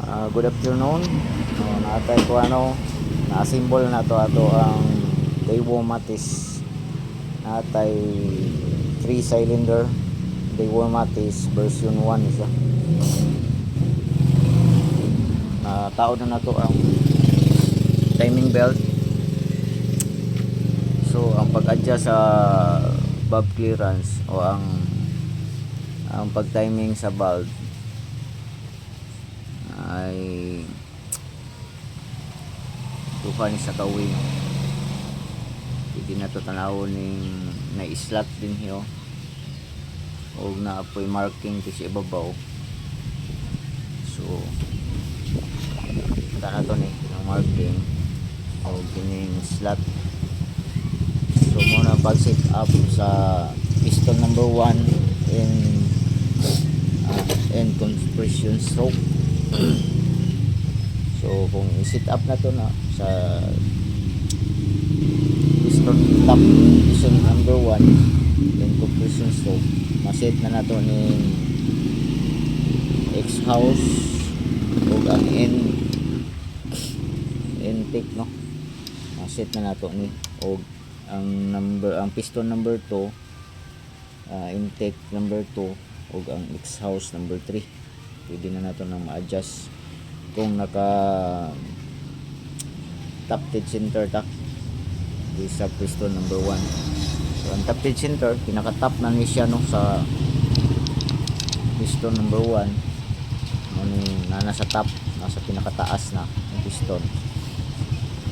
Good afternoon. Natay ko na-assemble na to ato ang Daewoo Matis. Natay 3 cylinder Daewoo Matis version 1 siya. Tao na to ang timing belt. So ang pag-adjust sa valve clearance o ang pag-timing sa valve ay tukan sa kawing. Hindi na to tanawon ning na-slot din hiyo o na apoy marking sa ibabaw. So kita na to ni ang marking o kining slot. So muna pag set up sa piston number 1 and compression stroke. So kung i-set up na to na sa piston top piston number 1 and compression stroke, maset na nato ni exhaust o ang intake, no, maset na nato ni o ang piston number 2, intake number 2 o ang exhaust number 3. Pwede na nato nang ma-adjust kung naka top dead center tak di sa piston number 1. So ang top dead center pinaka top na ni siya, no, sa piston number 1. Nasa top, nasa pinakataas na ng piston.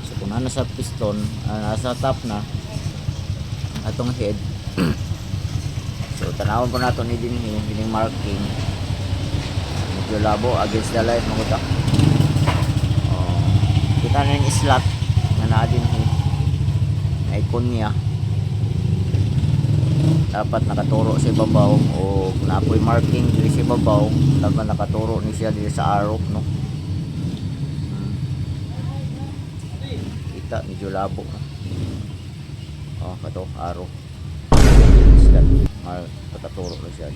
So kung nasa piston, nasa top na atong head. So tanawon po nato ni din marking medyo labo against the light mga utak. Kita na yung slot na naadin na icon niya, dapat nakaturo sa ibabaw o napoy marking dili sa ibabaw, dapat nakaturo ni siya dili sa arrow, no. Kita medyo labo, kato arrow slot nakaturo na siya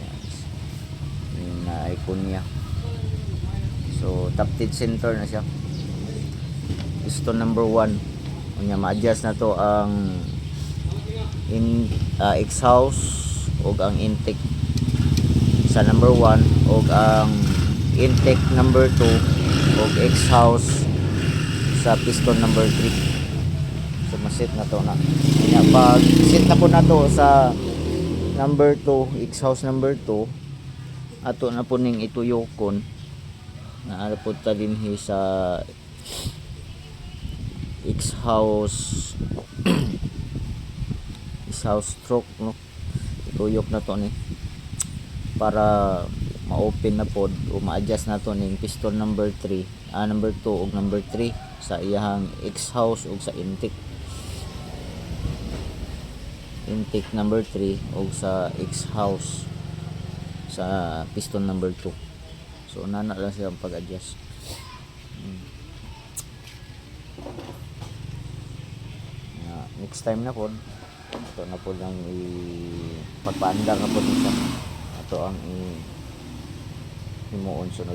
yung icon niya. So top dead center na siya, piston number 1. Unya ma-adjust na to ang exhaust o ang intake sa number 1 o ang intake number 2 o exhaust sa piston number 3. So maset na to na. Unya pag set na po na to sa number 2, exhaust number 2, ato na po ning ituyokon na alapunta din sa exhaust stroke, no. Ituyok na to ni para ma-open na pod o ma-adjust na to ning piston number 3, number 2 ug number 3 sa iyang exhaust ug sa intake number 3 ug sa exhaust sa piston number 2. So nana lang siya ang pag-adjust. Next time na po ito na po lang pagpaandar na po siya. Ito ang himuon sunod.